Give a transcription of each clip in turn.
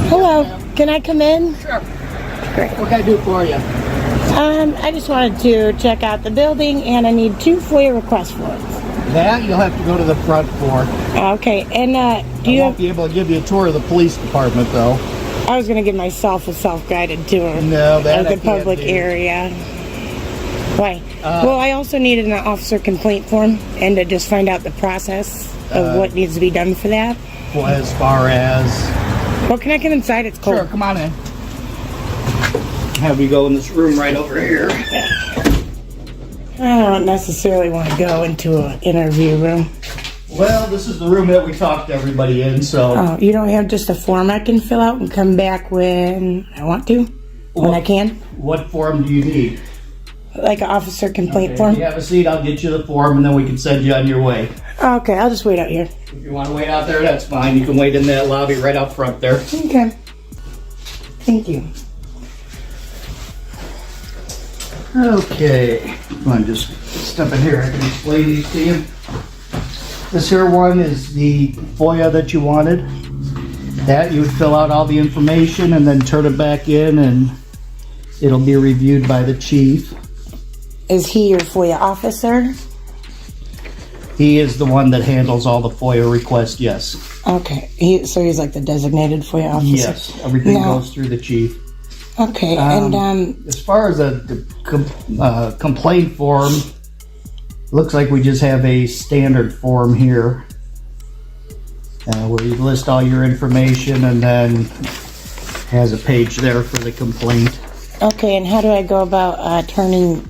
Hello, can I come in? Sure. Great. What can I do for you? I just wanted to check out the building, and I need 2 FOIA request forms. That you'll have to go to the front for. Okay, and do you I won't be able to give you a tour of the police department, though. I was going to give myself a self-guided tour No, that of I the can't public do. area. Why? Well, I also needed an officer complaint form, and to just find out the process of what needs to be done for that. Well, as far as... Well, can I come inside? It's cold. Sure, come on in. Have you go in this room right over here. I don't necessarily want to go into an interview room. Well, this is the room that we talk to everybody in, so... Oh, you don't have just a form I can fill out and come back when I want to? When I can? What form do you need? Like an officer complaint If form? you have a seat, I'll get you the form, and then we can send you on your way. Okay, I'll just wait out here. If you want to wait out there, that's fine. You can wait in that lobby right out front there. Okay. Thank you. Okay, come on, just step in here. I can explain these to you. This here one is the FOIA that you wanted. That you would fill out all the information and then turn it back in, and it'll be reviewed by the chief. Is he your FOIA officer? He is the one that handles all the FOIA requests, yes. Okay, so he's like the designated FOIA officer? Yes, everything No. goes through the chief. Okay, As far as the complaint form, looks like we just have a standard form here where you list all your information, and then has a page there for the complaint. Okay, and how do I go about turning...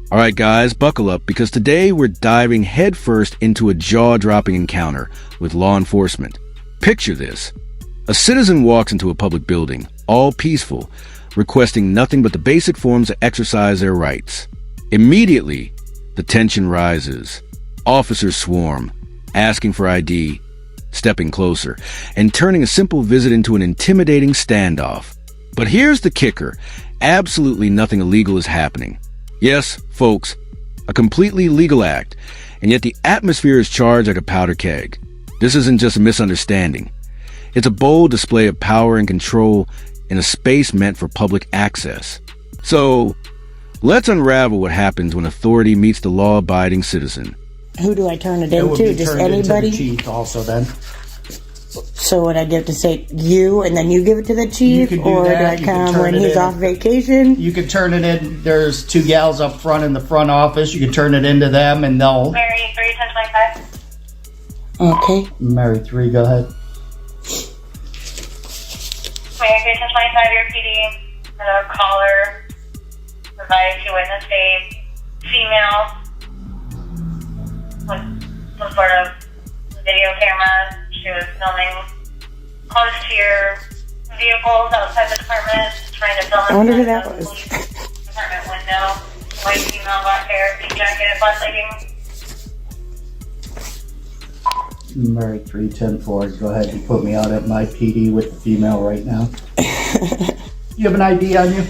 All right, guys, buckle up, because today we're diving headfirst into a jaw-dropping encounter with law enforcement. Picture this. A citizen walks into a public building, all peaceful, requesting nothing but the basic forms to exercise their rights. Immediately, the tension rises. Officers swarm, asking for ID, stepping closer, and turning a simple visit into an intimidating standoff. But here's the kicker. Absolutely nothing illegal is happening. Yes, folks, a completely legal act, and yet the atmosphere is charged like a powder keg. This isn't just a misunderstanding. It's a bold display of power and control in a space meant for public access. So, let's unravel what happens when authority meets the law-abiding citizen. Who do I turn it It would into? be Just turned into anybody? the chief also then. So would I get to say you, and then you give it to the chief? You could do or that. do You I can come turn when it he's in. off vacation? You can turn it in. There's 2 gals up front in the front office. You can turn it into them, and they'll... Mary 31025. Okay. Mary 3, go ahead. Mary 31025, your PD. A caller provided to witness a female with some sort of video camera. She was filming close to your vehicles outside the department, trying to film I wonder who inside that the was. police department window. White female, black hair, pink jacket, black leggings. Mary 310-4, go ahead. You put me out at my PD with the female right now. You have an ID on you?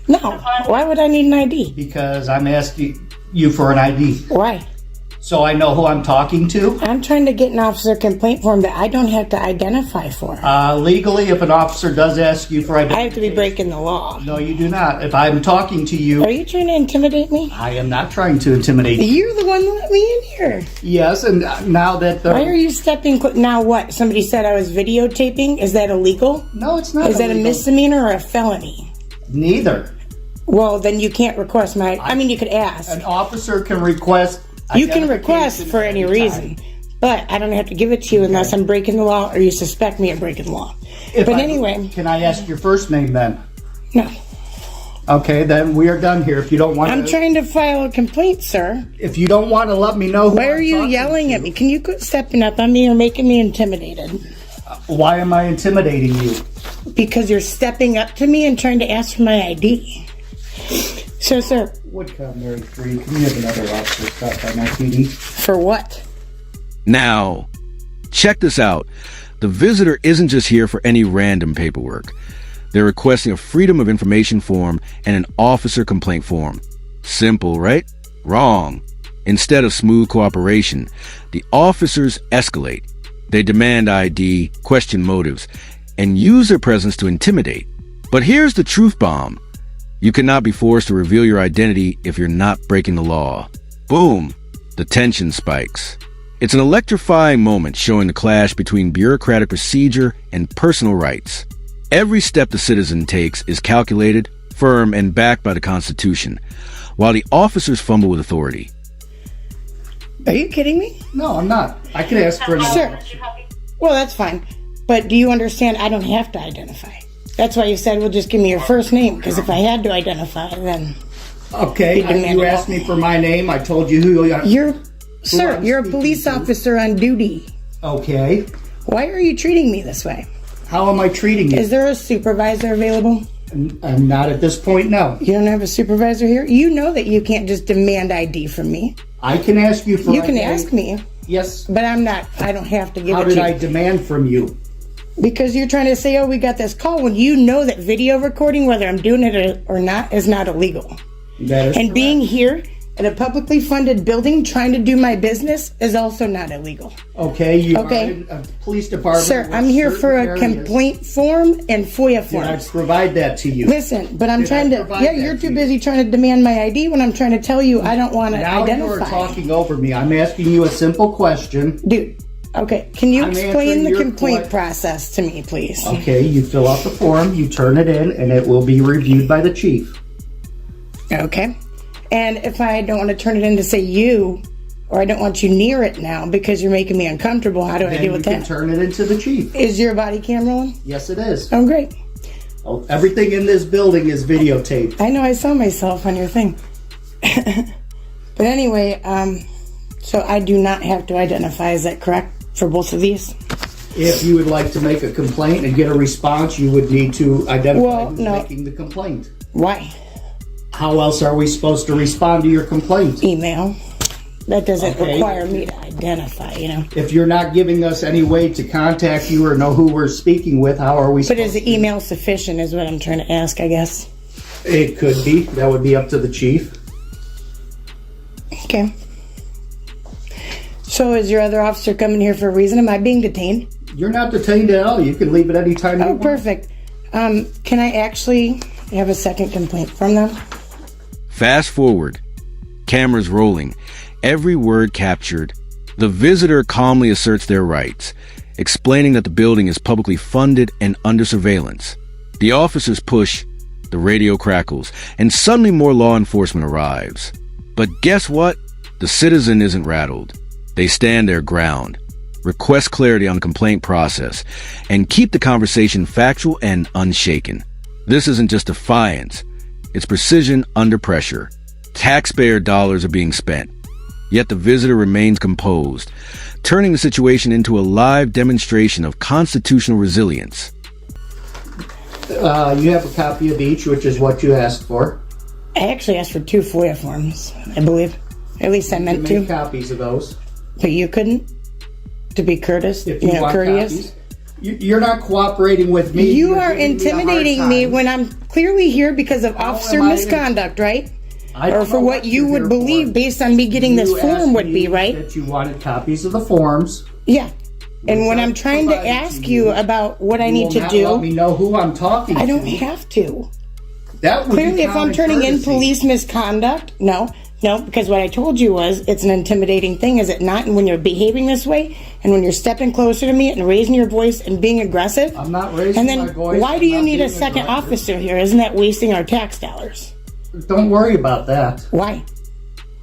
No. Why would I need an ID? Because I'm asking you for an ID. Why? So I know who I'm talking to. I'm trying to get an officer complaint form that I don't have to identify for. Legally, if an officer does ask you for I identity... have to be breaking the law. No, you do not. If I'm talking to you... Are you trying to intimidate me? I am not trying to intimidate you. You're the one that let me in here. Yes, and now that the... Why are you stepping... Now what? Somebody said I was videotaping? Is that illegal? No, it's not Is that a illegal. misdemeanor or a felony? Neither. Well, then you can't request my... I mean, you could ask. An officer can request... You can request for any reason, but I don't have to give it to you unless I'm breaking the law or you suspect me of breaking the law. Anyway... Can I ask your first name then? No. Okay, then we are done here. If you don't want I'm trying to file a complaint, sir. If you don't want to let me know who Why I'm are you talking yelling to, at me? Can you quit stepping up on me or making me intimidated? Why am I intimidating you? Because you're stepping up to me and trying to ask for my ID. So, sir, Woodcott Mary 3, can you have another officer stop by my PD? for what? Now, check this out. The visitor isn't just here for any random paperwork. They're requesting a Freedom of Information form and an officer complaint form. Simple, right? Wrong. Instead of smooth cooperation, the officers escalate. They demand ID, question motives, and use their presence to intimidate. But here's the truth bomb. You cannot be forced to reveal your identity if you're not breaking the law. Boom! The tension spikes. It's an electrifying moment showing the clash between bureaucratic procedure and personal rights. Every step the citizen takes is calculated, firm, and backed by the Constitution, while the officers fumble with authority. Are you kidding me? No, I'm not. I can ask for an Sure. Well, that's fine. But do you understand I don't have to identify? That's why you said, well, just give me your first name, because if I had to identify, then... Okay, you asked me for my name. I told you who you are. You're a police officer on duty. Okay. Why are you treating me this way? How am I treating you? Is there a supervisor available? I'm not at this point, no. You don't have a supervisor here? You know that you can't just demand ID from me. I can ask you for You can ask me. Yes. But I don't have to give How it to you. did I demand from you? Because you're trying to say, oh, we got this call, when you know that video recording, whether I'm doing it or not, is not illegal. That is And correct. being here at a publicly funded building trying to do my business is also not illegal. Okay, you Okay. are in a police department. Sir, with I'm here for a certain areas. complaint form and FOIA Yeah, I forms. provide that to you. Listen, but I'm Did I trying to... provide Yeah, that you're to too you? busy trying to demand my ID when I'm trying to tell you I don't want to Now identify. you are talking over me. I'm asking you a simple question. Dude, okay, can you I'm explain answering the your complaint process to me, please? Okay, you fill out the form, you turn it in, and it will be reviewed by the chief. Okay. And if I don't want to turn it in to say you, or I don't want you near it now because you're making me uncomfortable, how do I Then deal you with can that? turn it into the chief. Is your body cam rolling? Yes, it is. Oh, great. Oh, everything in this building is videotaped. I know I saw myself on your thing. But anyway, so I do not have to identify, is that correct, for both of these? If you would like to make a complaint and get a response, you would need to identify Well, who's no. making the complaint. Why? How else are we supposed to respond to your complaint? Email. That doesn't Okay. require me to identify, you know. If you're not giving us any way to contact you or know who we're speaking with, how are we But supposed is the email sufficient is what I'm trying to ask, I guess. It could be. That would be up to the chief. Okay. So is your other officer coming here for a reason? Am I being detained? You're not detained at all. You can leave at any time you Oh, want. perfect. Can I actually have a second complaint from them? Fast forward. Cameras rolling. Every word captured. The visitor calmly asserts their rights, explaining that the building is publicly funded and under surveillance. The officers push, the radio crackles, and suddenly more law enforcement arrives. But guess what? The citizen isn't rattled. They stand their ground, request clarity on the complaint process, and keep the conversation factual and unshaken. This isn't just defiance. It's precision under pressure. Taxpayer dollars are being spent. Yet the visitor remains composed, turning the situation into a live demonstration of constitutional resilience. You have a copy of each, which is what you asked for. I actually asked for 2 FOIA forms, I believe. At least I You meant make to. copies of those. But you couldn't? To be courteous? If you want courteous? copies. You're not cooperating with me. You You're are giving me a hard intimidating me time. when I'm clearly here because of officer am I misconduct, right? I don't Or for know what you you're would here believe for. based on me getting this You form asked would me be, right? That you wanted copies of the forms. Yeah. And when I I'm trying to provided ask to you you, about what I You need will to not let me do, know who I'm talking to. I don't have to. That would be Clearly, if I'm common turning in courtesy. police misconduct, no, because what I told you was it's an intimidating thing, is it not? And when you're behaving this way, and when you're stepping closer to me and raising your voice and being aggressive, I'm not raising and then my voice. why I'm do you not need a being second aggressive. officer here? Isn't that wasting our tax dollars? Don't worry about that. Why?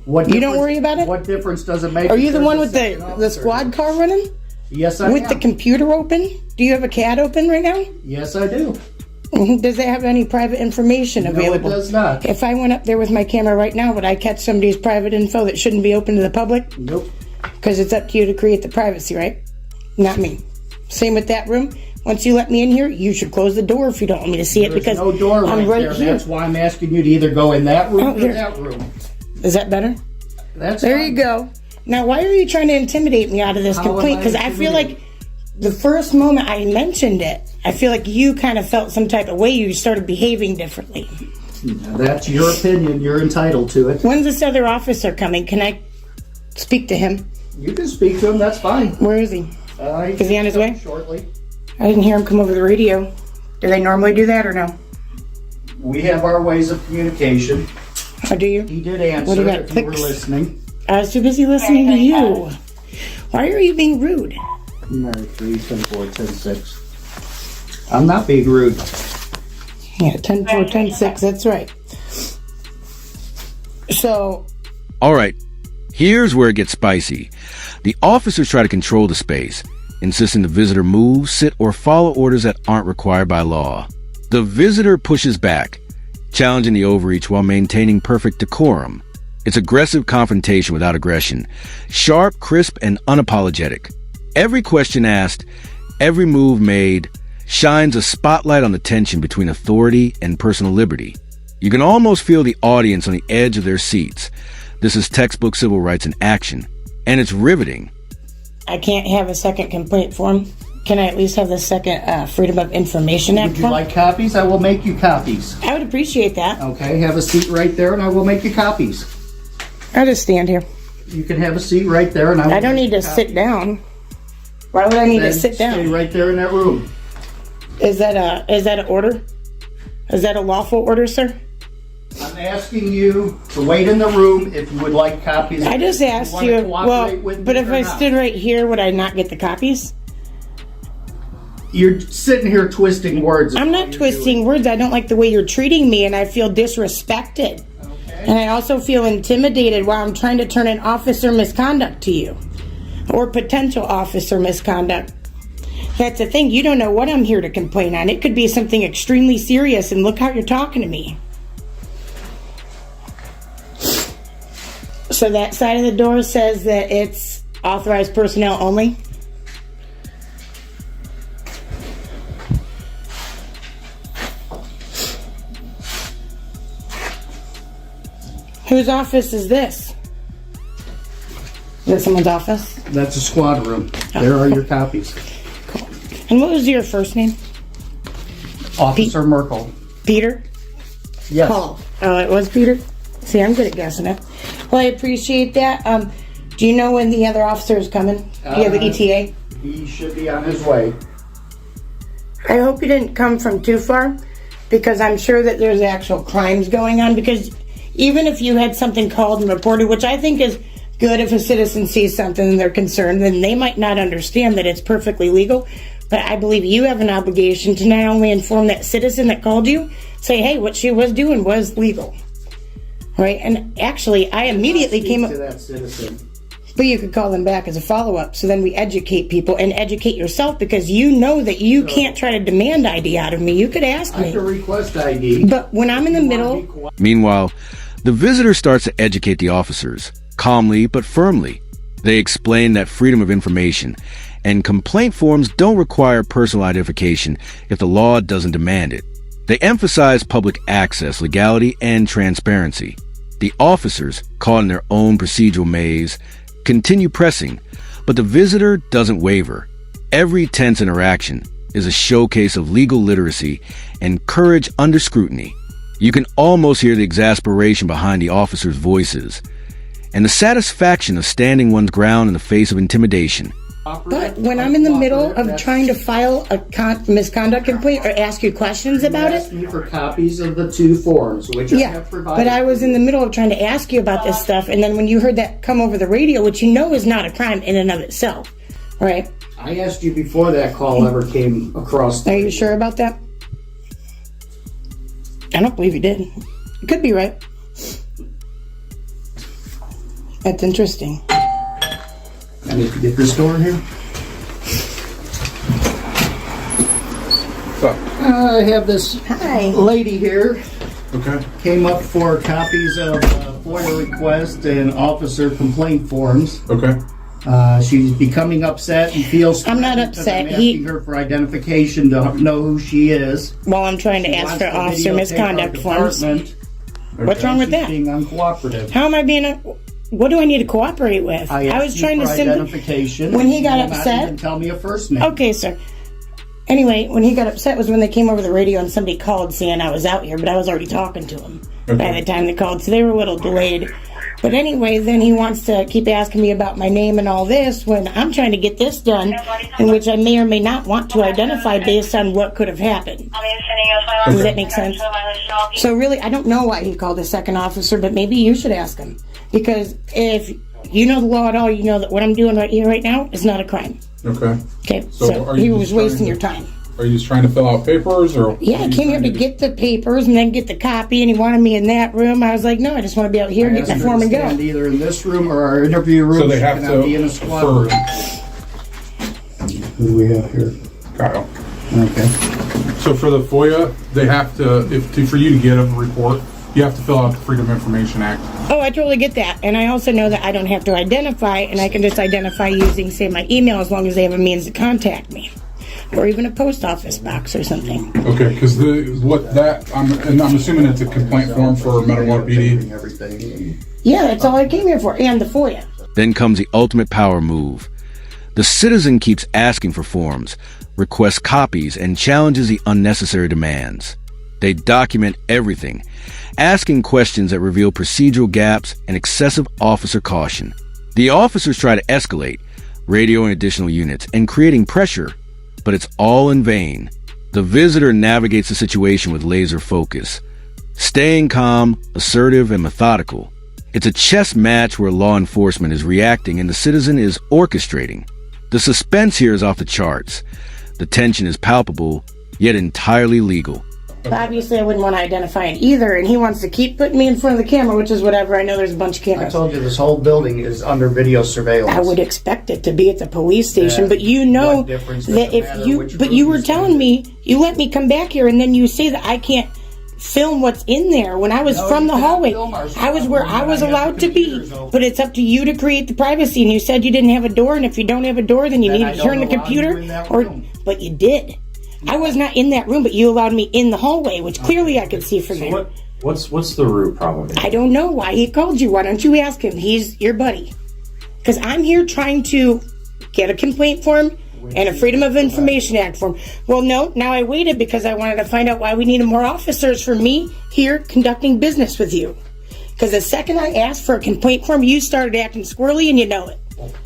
What You don't difference- worry about it? What difference does it make? Are you the if one there's with a second the officer? squad car running? Yes, I With am. the computer open? Do you have a CAD open right now? Yes, I do. Does it have any private information No, it available? does not. If I went up there with my camera right now, would I catch somebody's private info that shouldn't be open to the public? Nope. Because it's up to you to create the privacy, right? Not me. Same with that room. Once you let me in here, you should close the door if you don't want me to see it, There's because no door right I'm right there. here. That's why I'm asking you to either go in that room Oh, or here. that room. Is that better? That's There fine. you go. Now, why are you trying to intimidate me out of this How am complaint? I Because I feel like intimidating? the first moment I mentioned it, I feel like you kind of felt some type of way. You started behaving differently. That's your opinion. You're entitled to it. When's this other officer coming? Can I speak to him? You can speak to him. That's fine. Where is he? Is Is he on his way? Shortly. I didn't hear him come over the radio. Do they normally do that or no? We have our ways of communication. Or do you? He did answer What do you got, if you were clicks? listening. I was too busy listening to you. Why are you being rude? Mary 3, 10, 4, 10, 6. I'm not being rude. Yeah, 10, 4, 10, 6, that's right. So, All right, here's where it gets spicy. The officers try to control the space, insisting the visitor move, sit, or follow orders that aren't required by law. The visitor pushes back, challenging the overreach while maintaining perfect decorum. It's aggressive confrontation without aggression, sharp, crisp, and unapologetic. Every question asked, every move made, shines a spotlight on the tension between authority and personal liberty. You can almost feel the audience on the edge of their seats. This is textbook civil rights in action, and it's riveting. I can't have a second complaint form. Can I at least have the second Freedom of Information Act Would you form? like copies? I will make you copies. I would appreciate that. Okay, have a seat right there and I will make you copies. I'll just stand here. You can have a seat right there and I will I don't make need you to copies. sit down. Why would I need to Then sit Stay down? right there in that room. Is that an order? Is that a lawful order, sir? I'm asking you to wait in the room if you would like copies. I just If asked wanna you. cooperate Well, with but me if or I not. stood right here, would I not get the copies? You're sitting here twisting words. I'm not twisting words. I don't like the way you're treating me, and I feel disrespected. Okay. And I also feel intimidated while I'm trying to turn an officer misconduct to you. Or potential officer misconduct. That's the thing. You don't know what I'm here to complain on. It could be something extremely serious, and look how you're talking to me. So that side of the door says that it's authorized personnel only? Whose office is this? Is it someone's office? That's a squad room. There are your copies. And what was your first name? Officer Merkel. Peter? Yes. Paul. Oh, it was Peter? See, I'm good at guessing it. Well, I appreciate that. Do you know when the other officer is coming? Do you have the ETA? He should be on his way. I hope you didn't come from too far, because I'm sure that there's actual crimes going on, because even if you had something called and reported, which I think is good if a citizen sees something and they're concerned, then they might not understand that it's perfectly legal. But I believe you have an obligation to not only inform that citizen that called you, say, hey, what she was doing was legal. Right? And actually, I immediately came up, to that citizen. but you could call them back as a follow-up. So then we educate people and educate yourself, because you know that you can't try to demand ID out of me. You could ask I can me. request ID. But when I'm in the middle, Meanwhile, the visitor starts to educate the officers, calmly but firmly. They explain that freedom of information and complaint forms don't require personal identification if the law doesn't demand it. They emphasize public access, legality, and transparency. The officers, caught in their own procedural maze, continue pressing, but the visitor doesn't waver. Every tense interaction is a showcase of legal literacy and courage under scrutiny. You can almost hear the exasperation behind the officers' voices and the satisfaction of standing one's ground in the face of intimidation. but when I'm in the middle of trying to file a misconduct complaint or ask you questions about Ask it, me for copies of the two forms, which I yeah, have provided. but I was in the middle of trying to ask you about this stuff, and then when you heard that come over the radio, which you know is not a crime in and of itself, right? I asked you before that call ever came across. Are you sure about that? I don't believe you did. You could be right. That's interesting. I need to get this door here. I have this Hi. lady here. Okay. Came up for copies of FOIA request and officer complaint forms. Okay. She's becoming upset and feels. I'm not threatened because upset. I'm asking her for identification to know who she is. While I'm trying to ask Wants for to officer videotape misconduct our forms. department. What's wrong with She's that? being uncooperative. How am I being what do I need to cooperate with? I was asked trying you to for simply. identification. When he got You will not upset- even tell me a first name. Okay, sir. Anyway, when he got upset was when they came over the radio and somebody called saying I was out here, but I was already talking to him by the time they called, so they were a little delayed. But anyway, then he wants to keep asking me about my name and all this when I'm trying to get this done, in which I may or may not want to identify based on what could have happened. Does that make sense? So really, I don't know why he called a second officer, but maybe you should ask him. Because if you know the law at all, you know that what I'm doing right here, right now, is not a crime. Okay. Okay, So so are he you was just wasting trying your to- time. Are you just trying to fill out papers, or? Yeah, I came here to get the papers and then get the copy, and he wanted me in that room. I was like, no, I just want to be out here, get my form and Stand go. either in this room or our interview room. So they She have cannot be in a to, squad for room. Who do we have here? Kyle. Okay. So for the FOIA, they have to, for you to get a report, you have to fill out the Freedom of Information Act. Oh, I totally get that. And I also know that I don't have to identify, and I can just identify using, say, my email as long as they have a means to contact me. Or even a post office box or something. Okay, because I'm assuming it's a complaint form for Meadowlark PD. Everything. Yeah, that's all I came here for, and the FOIA. Then comes the ultimate power move. The citizen keeps asking for forms, requests copies, and challenges the unnecessary demands. They document everything, asking questions that reveal procedural gaps and excessive officer caution. The officers try to escalate, radioing additional units and creating pressure, but it's all in vain. The visitor navigates the situation with laser focus, staying calm, assertive, and methodical. It's a chess match where law enforcement is reacting and the citizen is orchestrating. The suspense here is off the charts. The tension is palpable, yet entirely legal. Obviously, I wouldn't want to identify it either, and he wants to keep putting me in front of the camera, which is whatever. I know there's a bunch of I cameras. told you this whole building is under video surveillance. I would expect it to be at the police station, Yeah. but you know What difference does that it if matter you, which but room you you were stand telling in? me, you let me come back here, and then you say that I can't film what's in there when I was No, from you the cannot hallway. film our I was stuff where when I was I have allowed to be, computers open. but it's up to you to create the privacy, and you said you didn't have a door, and if you don't have a door, then you Then need I to don't turn the allow you computer, in that or, room. but you did. I was not in that room, but you allowed me in the hallway, which clearly I could see from there. What's the root problem? I don't know why he called you. Why don't you ask him? He's your buddy. Because I'm here trying to get a complaint form and a Freedom of Information Act form. Well, no, now I waited because I wanted to find out why we needed more officers for me here conducting business with you. Because the second I asked for a complaint form, you started acting squirrely and you know it.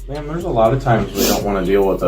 Ma'am, there's a lot of times we don't want to deal with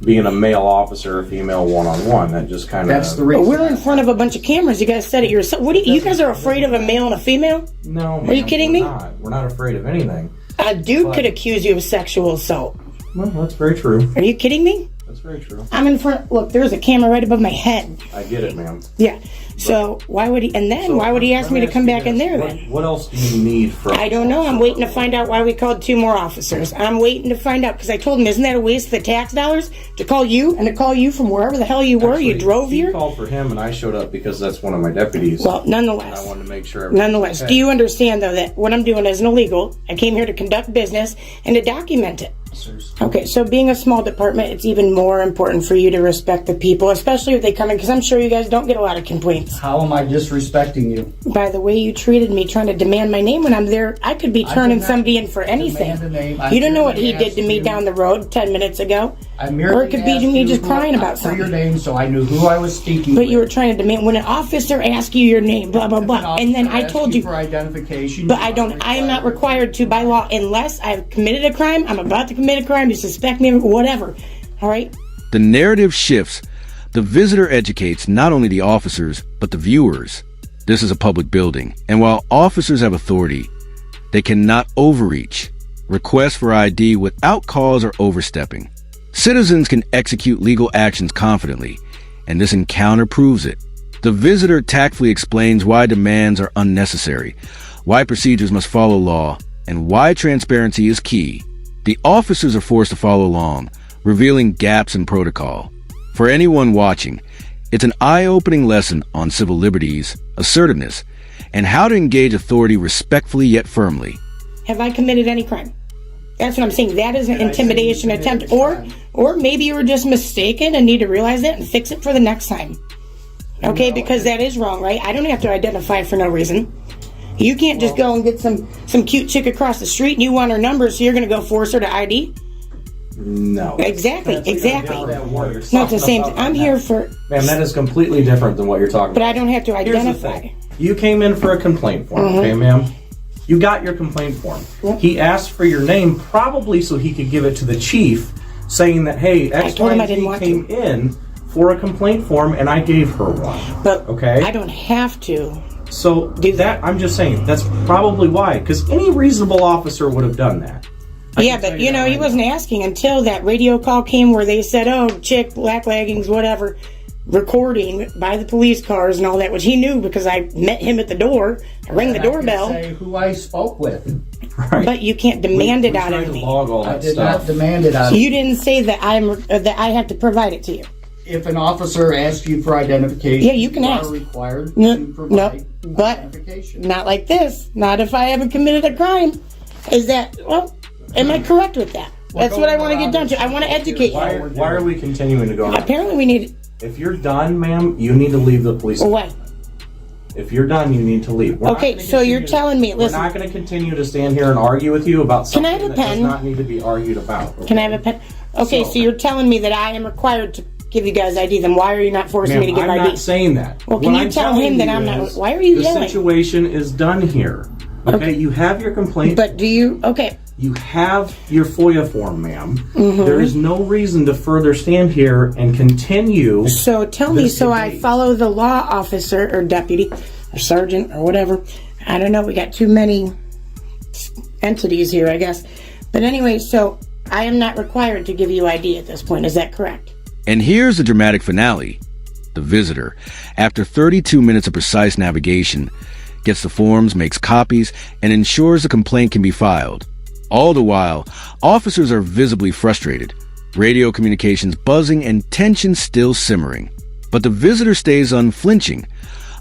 being a male officer or female one-on-one. That just kind of... That's the But reason. we're in front of a bunch of cameras. You guys said it yourself. What do you guys are afraid of a male and a female? No, Are you kidding me? We're not afraid of anything. A dude could accuse you of sexual assault. Well, that's very true. Are you kidding me? That's very true. I'm in front. Look, there's a camera right above my head. I get it, ma'am. Yeah. So why would he? And then So, why would he ask let me to come you back in this. there What- then? What else do you need from... I don't know. I'm waiting to find out why we called 2 more officers. I'm waiting to find out because I told him, isn't that a waste of the tax dollars to call you and to call you from wherever the hell you were? Actually, You drove he here. called for him, and I showed up because that's one of my deputies. Well, I nonetheless. wanted to make sure... everything was Nonetheless, okay. do you understand though that what I'm doing isn't illegal? I came here to conduct business and to document it. Okay, so being a small department, it's even more important for you to respect the people, especially if they come in, because I'm sure you guys don't get a lot of complaints. How am I disrespecting you? By the way you treated me, trying to demand my name when I'm there, I could be I turning did not somebody in for anything. demand a name. I You don't know what merely he did to asked me you- down the road 10 minutes ago. I merely Or it could be asked me you just who- crying about for your something. name, so I knew who I was speaking But with. you were trying to demand when an officer asks you your name, blah blah If an blah, and then officer I asks told you. for identification. But you I are don't. I am not required to by law unless I've committed a crime. I'm about to commit a crime. You suspect me of whatever. All right. The narrative shifts. The visitor educates not only the officers, but the viewers. This is a public building, and while officers have authority, they cannot overreach, request for ID without cause or overstepping. Citizens can execute legal actions confidently, and this encounter proves it. The visitor tactfully explains why demands are unnecessary, why procedures must follow law, and why transparency is key. The officers are forced to follow along, revealing gaps in protocol. For anyone watching, it's an eye-opening lesson on civil liberties, assertiveness, and how to engage authority respectfully yet firmly. Have I committed any crime? That's what I'm saying. That is an Did I say you intimidation committed attempt, a or crime? maybe you were just mistaken and need to realize that and fix it for the next time. Okay, because that is wrong, right? I don't have to identify for no reason. You can't just go and get some cute chick across the street and you want her number, so you're going to go force her to ID. No. Exactly, That's exactly. not how what you're No, it's the talking same. about I'm right here now. for, Ma'am, that is completely different than what you're talking but about. I don't have to Here's the identify. thing. You came in for a complaint form, Mm-hmm. okay, ma'am? You got your complaint form. He asked for your name probably so he could give it to the chief, saying that, hey, X, told him Y, I didn't Z want came in for a complaint form, and I gave her one. But okay, I don't have to. So do that. I'm just saying that's probably why, because any reasonable officer would have done that. Yeah, but you know, he wasn't asking until that radio call came where they said, "Oh, chick, black leggings, whatever." Recording by the police cars and all that, which he knew because I met him at the door. I rang the doorbell. Say who I spoke with. Right. But you can't demand it out of me. Log all that I did stuff. not demand it out. You didn't say that that I have to provide it to you. If an officer asks you for identification, Yeah, you can are ask. required No, to provide but identification. not like this. Not if I haven't committed a crime. Is that am I correct with that? That's what I want to get down to. I want to educate Why, you. why are we continuing to go on? Apparently, we need. If you're done, ma'am, you need to leave the police. Why? If you're done, you need to leave. We're not Okay, gonna so you're continue- telling me. We're Listen, not going to continue to stand here and argue with you about Can I something have a that pen? does not need to be argued about. Okay? can I have a pen? Okay, so you're telling me that I am required to give you guys ID. Then why are you not forcing me to Ma'am, give I'm ID? not saying that. Well, can What you I'm tell telling him that you I'm not- is why are you the yelling? situation is done here. Okay, you have your complaint. But do you? Okay. You have your FOIA form, ma'am. Mm-hmm. There is no reason to further stand here and continue. So tell me, this so I debate. follow the law officer or deputy or sergeant or whatever. I don't know. We got too many entities here, I guess. But anyway, so I am not required to give you ID at this point. Is that correct? And here's the dramatic finale. The visitor, after 32 minutes of precise navigation, gets the forms, makes copies, and ensures the complaint can be filed. All the while, officers are visibly frustrated, radio communications buzzing and tension still simmering. But the visitor stays unflinching,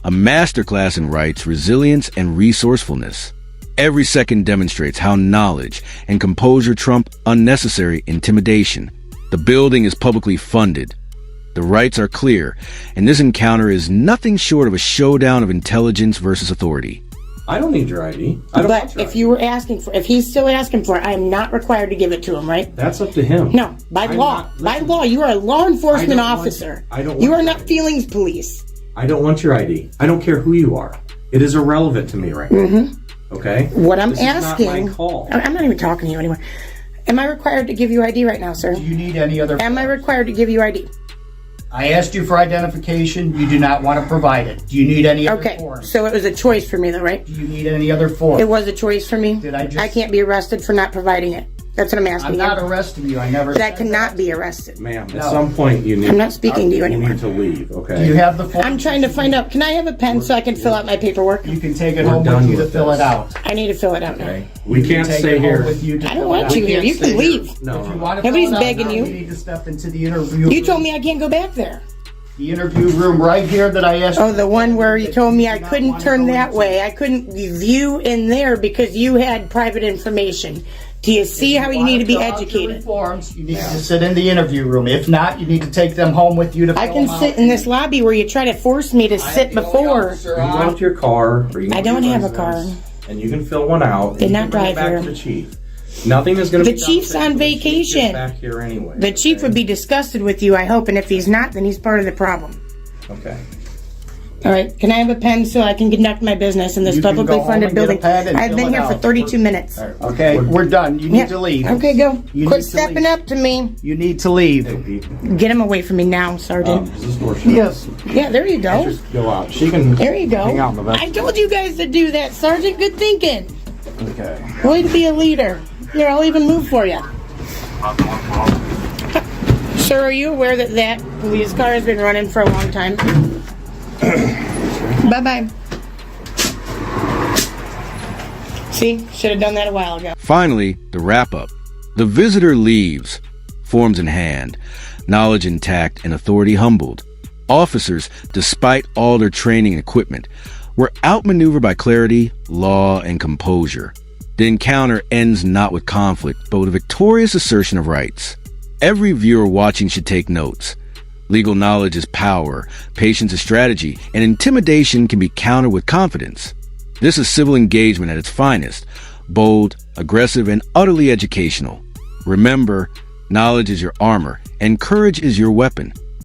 a masterclass in rights, resilience, and resourcefulness. Every second demonstrates how knowledge and composure trump unnecessary intimidation. The building is publicly funded. The rights are clear, and this encounter is nothing short of a showdown of intelligence versus authority. I don't need your ID. I don't want But your if ID. you were asking for, if he's still asking for it, I am not required to give it to him, right? That's up to him. No, by I'm law. not- By listen, law, you are a law enforcement I don't want- officer. I don't You want are your not ID. feelings police. I don't want your ID. I don't care who you are. It is irrelevant to me right now. Okay? What I'm This is asking, not my call. I'm not even talking to you anymore. Am I required to give you ID right now, sir? Do you need any other? Am I required to give you ID? I asked you for identification. You do not want to provide it. Do you need any other Okay, forms? so it was a choice for me, though, right? Do you need any other forms? It was a choice for me. Did I just- can't be arrested for not providing it. That's what I'm asking I'm not you. arresting you. I never But I said cannot that. be arrested. Ma'am, at No. some point you need I'm not speaking to you anymore. need to leave, okay? Do you have the form? I'm trying to find out. Can I have a pen so I can fill out my paperwork? You can take it We're home done with you to with fill this. it out. I need to fill it out now. Okay? We can't Take stay it home here. with you to I don't fill want it you out. here. You stay can leave. No, If no, you no. want to Nobody's fill it out begging now, you. You need to step into the interview. You told me I can't go back there. The interview room right here that I asked. Oh, the one where you told me I You do not couldn't want to turn go that into. way. I couldn't view in there because you had private information. Do you see how you need to be Want fill out your educated? Forms, you need to sit in the interview room. If not, you need to take them home with you to fill I can them sit out. in this lobby where you try to force me to I sit am the only before. officer You can on. go to your car, or you can I go to don't your have a residence, car. and you can fill one out. Did and not you can bring it drive back here. to the chief. Nothing is going to The be done chief's today on until the chief gets vacation. back here anyway. The chief would be disgusted with you, I hope, and if he's not, then he's part of the problem. Okay. All right, can I have a pen so I can conduct my business in this You can publicly go home funded and get a building? pen and I've fill been it here for out. 32 minutes. Okay, we're done. You need to leave. Okay, go. You Quit need to stepping leave. up to me. You need to leave. Hey, Pete. Get him away from me now, Sergeant. Is this door shut? Yes. Yeah, there you go. Just go out. She can. There you go. Hang out in the back. I told you guys to do that, Sergeant. Good thinking. Okay. Way to be a leader. Here, I'll even move for you. Sir, are you aware that that police car has been running for a long time? Bye-bye. See? Should have done that a while ago. Finally, the wrap-up. The visitor leaves, forms in hand, knowledge intact and authority humbled. Officers, despite all their training and equipment, were outmaneuvered by clarity, law, and composure. The encounter ends not with conflict, but with a victorious assertion of rights. Every viewer watching should take notes. Legal knowledge is power, patience is strategy, and intimidation can be countered with confidence. This is civil engagement at its finest, bold, aggressive, and utterly educational. Remember, knowledge is your armor, and courage is your weapon.